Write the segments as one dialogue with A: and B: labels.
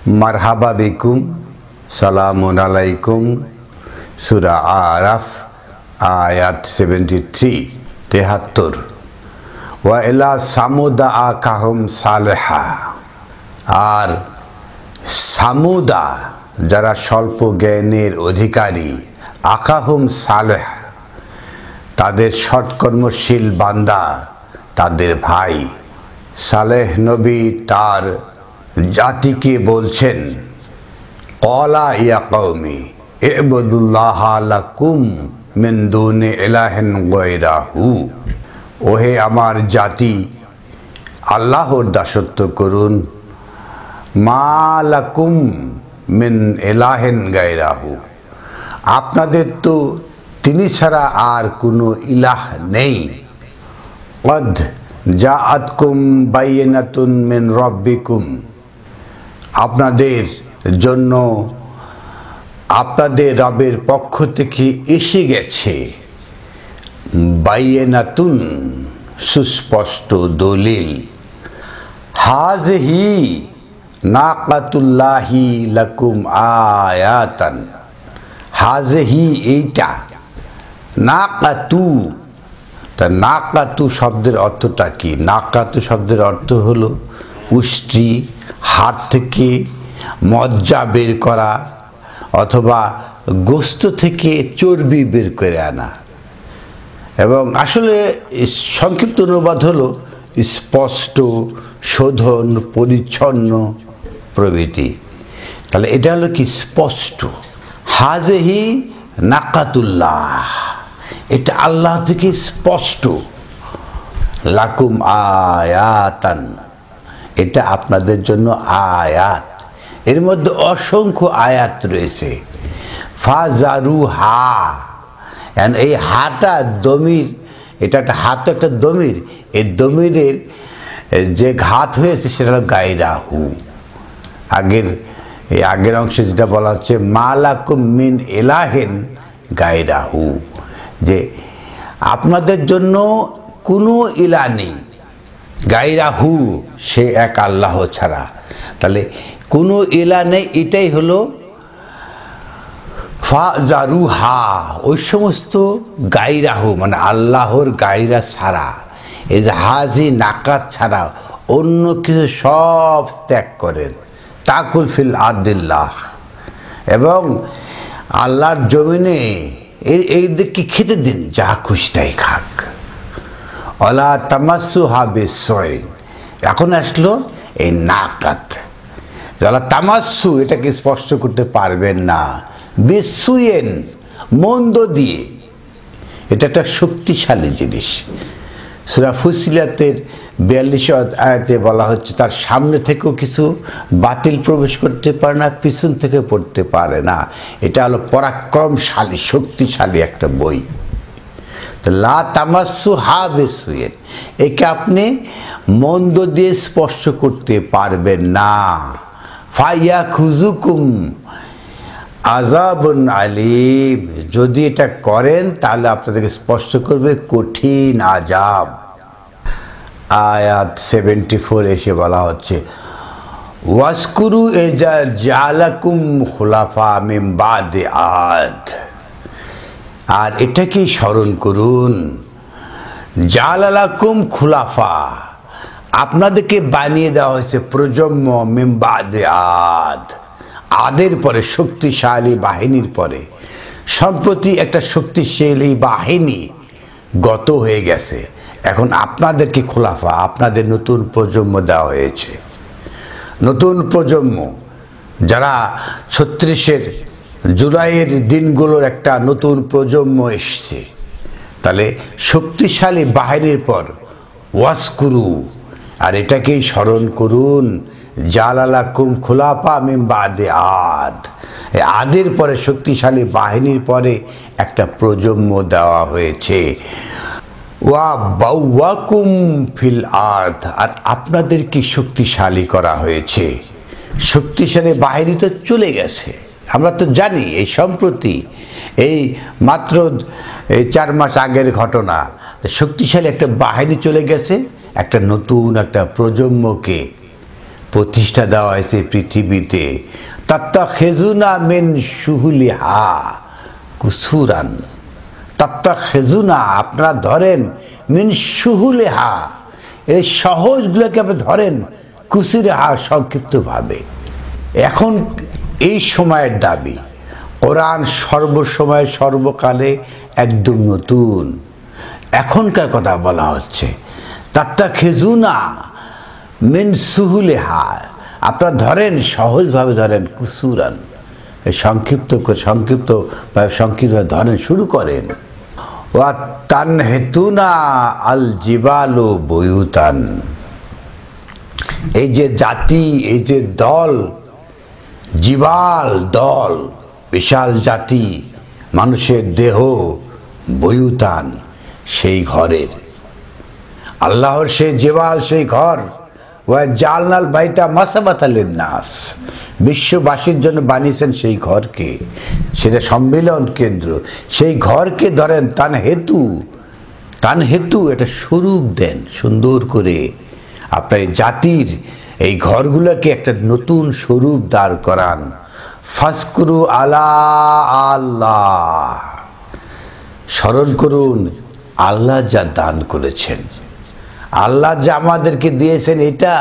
A: মারহাবা বিকুম, সালামুন আলাইকুম। সূরা আরাফ আয়াত 73। ওয়া ইলা সামুদা আকাহুম সালেহা। আর সামুদা যারা স্বল্প জ্ঞানের অধিকারী, আকাহুম সালেহ তাদের সৎকর্মশীল বান্দা, তাদের ভাই সালেহ নবী তার জাতিকে বলছেন, ক্বালা ইয়া কওমি ইবুদুল্লাহ লাকুম মিন দুনি ইলাহিন গায়রাহু। ওহে আমার জাতি, আল্লাহর দাসত্ব করুন। মা লাকুম মিন ইলাহিন গায়রাহু, আপনাদের তো তিনি ছাড়া আর কোনো ইলাহ নেই। কদ জাআতকুম বাইয়িনাতুন মিন রাব্বিকুম, আপনাদের জন্য আপনাদের রবের পক্ষ থেকে এসে গেছে বাইয়িনাতুন, সুস্পষ্ট দলিল। হাযিহি নাকাতুল্লাহি লাকুম আয়াতান। হাযিহি এইটা, নাকাতু, তা নাকাতু শব্দের অর্থটা কি? নাকাতু শব্দের অর্থ হলো উষ্ট্রি, হাড় থেকে মজ্জা বের করা অথবা গোস্ত থেকে চর্বি বের করে আনা। এবং আসলে সংক্ষিপ্ত অনুবাদ হলো স্পষ্ট, শোধন, পরিচ্ছন্ন প্রভৃতি। তাহলে এটা হলো কি? স্পষ্ট। হাযিহি নাকাতুল্লাহ, এটা আল্লাহ থেকে স্পষ্ট। লাকুম আয়াতান, এটা আপনাদের জন্য আয়াত। এর মধ্যে অসংখ্য আয়াত রয়েছে। ফাজারুহা, এই হাটা দমির, এটা একটা হাত, একটা দমির। এই দমিরের যে ঘাত হয়েছে সেটা হলো গায়রাহু। আগের অংশে যেটা বলা হচ্ছে মা লাকুম মিন ইলাহিন গায়রাহু, যে আপনাদের জন্য কোনো ইলাহ নেই, গায়রাহু সে এক আল্লাহ ছাড়া। তাহলে কোনো ইলাহ নেই, এটাই হলো ফাজারুহা। ওই সমস্ত গায়রাহু মানে আল্লাহর গায়রা ছাড়া, এই যে হাজি নাকাত ছাড়া অন্য কিছু সব ত্যাগ করেন। তাকুল ফিল আরদিল্লাহ, এবং আল্লাহর জমিনে এই দিককে খেতে দিন, যা খুশি তাই খাক। ওয়ালা তামাসসুহা বিসসুইন, এখন আসলো এই নাকাত। যারা তামাসসু, এটাকে স্পর্শ করতে পারবেন না। বিসসুইন, মন্দ দিয়ে। এটা একটা শক্তিশালী জিনিস। সূরা ফুসিলাতের 42 আয়াতে বলা হচ্ছে তার সামনে থেকেও কিছু বাতিল প্রবেশ করতে পারে না, পিছন থেকে পড়তে পারে না। এটা হলো পরাক্রমশালী, শক্তিশালী একটা বই। তো লা তামাসসুহা বিসসুইন, একে আপনি মন্দ দিয়ে স্পর্শ করতে পারবেন না। ফায়াখুযুকুম আযাবুন আলীম, যদি এটা করেন তাহলে আপনাদেরকে স্পর্শ করবে কঠিন আযাব। আয়াত 74 এসে বলা হচ্ছে ওয়াসকুরু ইযা জালাকুম খুলাফা মিন বাদি আদ। আর এটাকেই স্মরণ করুন, জালালাকুম খুলাফা, আপনাদেরকে বানিয়ে দেওয়া হয়েছে প্রজন্ম, মিন বাদি আদ, আদের পরে, শক্তিশালী বাহিনীর পরে। সম্প্রতি একটা শক্তিশালী বাহিনী গত হয়ে গেছে, এখন আপনাদেরকে খোলাফা, আপনাদের নতুন প্রজন্ম দেওয়া হয়েছে। নতুন প্রজন্ম যারা 36 জুলাইয়ের দিনগুলোর একটা নতুন প্রজন্ম এসছে। তাহলে শক্তিশালী বাহিনীর পর ওয়াসকুরু, আর এটাকেই স্মরণ করুন, জালালাকুম খুলাফা মিন বাদি আদ, আদের পরে শক্তিশালী বাহিনীর পরে একটা প্রজন্ম দেওয়া হয়েছে। ওয়া বাওয়াকুম ফিল আরদ, আর আপনাদেরকে শক্তিশালী করা হয়েছে। শক্তিশালী বাহিনী তো চলে গেছে, আমরা তো জানি। এই সম্প্রতি, এই মাত্র 4 মাস আগের ঘটনা, শক্তিশালী একটা বাহিনী চলে গেছে, একটা নতুন একটা প্রজন্মকে প্রতিষ্ঠা দেওয়া হয়েছে পৃথিবীতে। তাত্তাখিজুনা মিন সুহুলিহা কুসুরান, তাত্তাখিজুনা আপনারা ধরেন, মিন সুহুলিহা এই সহজগুলোকে আপনি ধরেন, কুসুরিহা সংক্ষিপ্তভাবে। এখন এই সময়ের দাবি, কোরআন সর্বসময় সর্বকালে একদম নতুন, এখনকার কথা বলা হচ্ছে। তাত্তাখিজুনা মিন সুহুলিহা আপনারা ধরেন, সহজভাবে ধরেন, কুসুরান সংক্ষিপ্তভাবে ধরেন, শুরু করেন। ওয়া তানহিতুনা আল জিবালু বুয়ুতান এই যে জাতি, এই যে দল, জিবাল দল, বিশাল জাতি, মানুষের দেহ, বুয়ুতান সেই ঘরের, আল্লাহর সেই জিবাল সেই ঘর। ওয়া জালনাল বাইতা মাসাবাতাল লিন্নাস বিশ্ববাসীর জন্য বানিয়েছেন সেই ঘরকে, সেটা সম্মিলন কেন্দ্র। সেই ঘরকে ধরেন তান হেতু এটা স্বরূপ দেন সুন্দর করে। আপনার জাতির এই ঘরগুলোকে একটা নতুন স্বরূপ দাঁড় করান। ফাজকুরু আলা আল্লাহ স্মরণ করুন আল্লাহ যা দান করেছেন, আল্লাহ যা আমাদেরকে দিয়েছেন এটা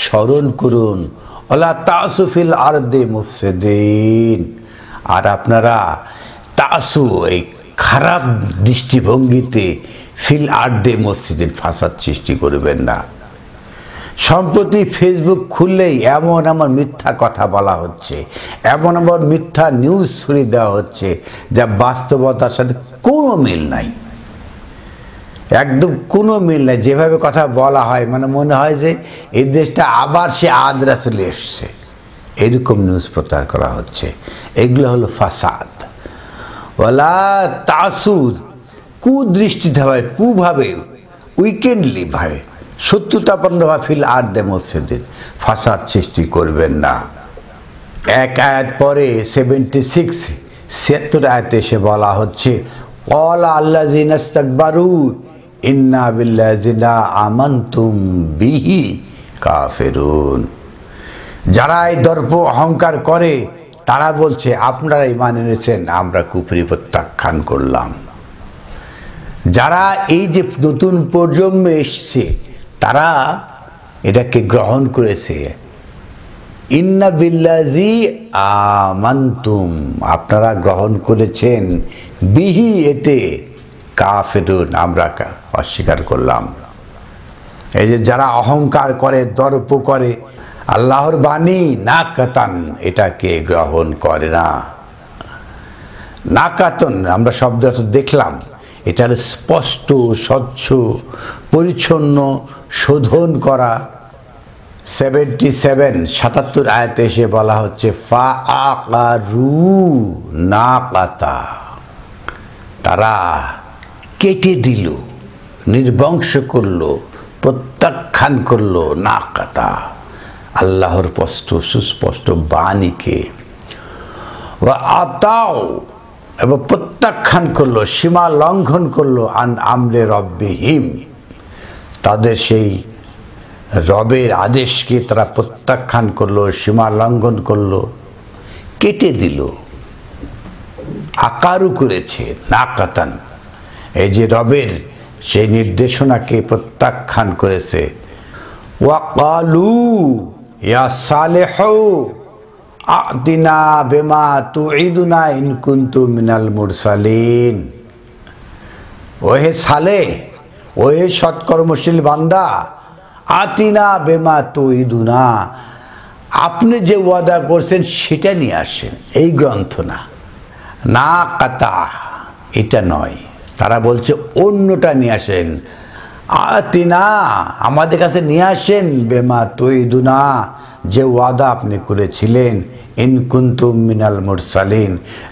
A: স্মরণ করুন। ওয়ালা তাসু ফিল আরদি মুফসিদিন আর আপনারা তাসু এই খারাপ দৃষ্টিভঙ্গিতে ফিল আরদি মুফসিদিন ফাসাদ সৃষ্টি করবেন না। সম্প্রতি ফেসবুক খুললেই এমন মিথ্যা কথা বলা হচ্ছে, এমন মিথ্যা নিউজ ছড়িয়ে দেওয়া হচ্ছে যা বাস্তবতার সাথে কোনো মিল নাই, একদম কোনো মিল নাই। যেভাবে কথা বলা হয় মনে হয় যে এই দেশটা আবার সে আদ্রা চলে এসছে, এরকম নিউজ প্রচার করা হচ্ছে। এগুলো হলো ফাসাদ। ওয়ালা তাসুদ কুদৃষ্টিতে হয়, কুভাবে, উইকেন্ডলি ভাবে, শত্রুতাপন্নভাবে ফিল আরদি মুফসিদিন ফাসাদ সৃষ্টি করবেন না। এক আয়াত পরে 76 আয়াতে এসে বলা হচ্ছে ক্বালা আল্লাযিনা ইসতাকবারু ইন্না বিল্লাযিনা আমানতুম বিহি কাফিরুন যারা এই দর্প অহংকার করে তারা বলছে আপনারা ঈমান এনেছেন, আমরা কুফরি প্রত্যাখ্যান করলাম। যারা এই যে নতুন প্রজন্ম এসছে তারা এটাকে গ্রহণ করেছে। ইন্না বিল্লাযি আমানতুম আপনারা গ্রহণ করেছেন, বিহি এতে, কাফিরুন আমরা অস্বীকার করলাম। এই যে যারা অহংকার করে, দর্প করে, আল্লাহর বাণী নাকাতান এটাকে গ্রহণ করে না। নাকাতন আমরা শব্দ দেখলাম, এটার স্পষ্ট, স্বচ্ছ, পরিচ্ছন্ন, শোধন করা। 77 আয়াতে এসে বলা হচ্ছে ফা আকারু নাকাতা তারা কেটে দিল, নির্বংশ করলো, প্রত্যাখ্যান করলো নাকাতা আল্লাহর সুস্পষ্ট বাণীকে। ওয়া আতাও এবং প্রত্যাখ্যান করলো, সীমা লঙ্ঘন করলো আন আমরে রব্বিহিম তাদের সেই রবের আদেশকে তারা প্রত্যাখ্যান করলো, সীমা লঙ্ঘন করলো, কেটে দিল, আকারু করেছে নাকাতান এই যে রবের সেই নির্দেশনাকে প্রত্যাখ্যান করেছে। ওয়া ক্বালু ইয়া সালেহু আতিনা বিমা তুইদুনা ইন কুনতু মিনাল মুরসালিন ওহে সালেহ, ওহে সৎকর্মশীল বান্দা, আতিনা বেমা তুইদুনা আপনি যে ওয়াদা করছেন সেটা নিয়ে আসেন, এই গ্রন্থ না, না কাতা এটা নয়। তারা বলছে অন্যটা নিয়ে আসেন, আতিনা আমাদের কাছে নিয়ে আসেন, বেমা তুইদুনা যে ওয়াদা আপনি করেছিলেন, ইন কুনতুম মিনাল মুরসালিন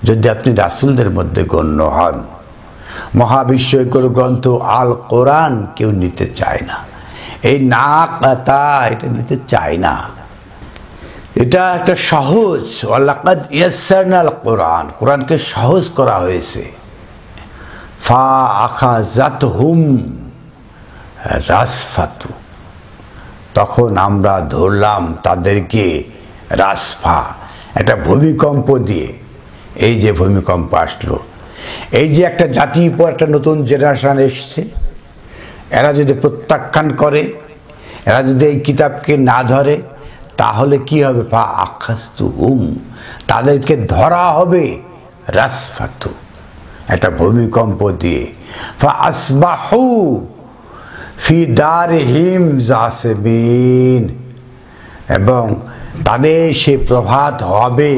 A: যদি আপনি রাসূলদের মধ্যে গণ্য হন। মহাবিশ্বকর গ্রন্থ আল কোরআন কেউ নিতে চায় না, এই না কাতা এটা নিতে চায় না। এটা একটা সহজ, ওয়ালাকাদ ইয়াসসারনাল কোরআন, কোরআনকে সহজ করা হয়েছে। ফা আখাযাতহুম রাসফাতু তখন আমরা ধরলাম তাদেরকে রাসফা, একটা ভূমিকম্প দিয়ে। এই যে ভূমিকম্প আসলো, এই যে একটা জাতির পর একটা নতুন জেনারেশন এসছে, এরা যদি প্রত্যাখ্যান করে, এরা যদি এই কিতাবকে না ধরে, তাহলে কি হবে? ফা আখাস্তু হুম, তাদেরকে ধরা হবে রাসফাতু, একটা ভূমিকম্প দিয়ে। ফা আসবাহু ফি দারিহিম জাসিমিন, এবং তাদের সে প্রভাত হবে,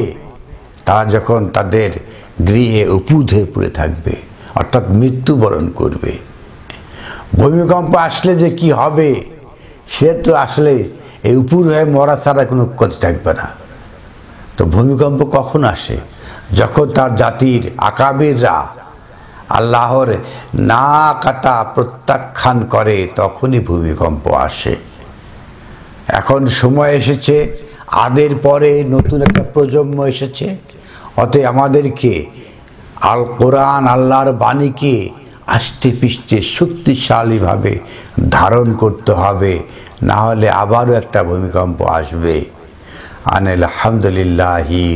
A: তারা যখন তাদের গৃহে উপুধ হয়ে পড়ে থাকবে, অর্থাৎ মৃত্যুবরণ করবে। ভূমিকম্প আসলে যে কি হবে, সে তো আসলে এই উপুর হয়ে মরা ছাড়া কোনো কথা থাকবে না। তো ভূমিকম্প কখন আসে? যখন তার জাতির আকাবিররা আল্লাহর না কাতা প্রত্যাখ্যান করে, তখনই ভূমিকম্প আসে। এখন সময় এসেছে, আদের পরে নতুন একটা প্রজন্ম এসেছে। অতএব আমাদেরকে আল কোরআন, আল্লাহর বাণীকে আষ্টে পৃষ্ঠে শক্তিশালীভাবে ধারণ করতে হবে, না হলে আবারও একটা ভূমিকম্প আসবে। আলহামদুলিল্লাহি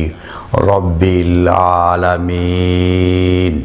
A: রব্বিল আলামিন।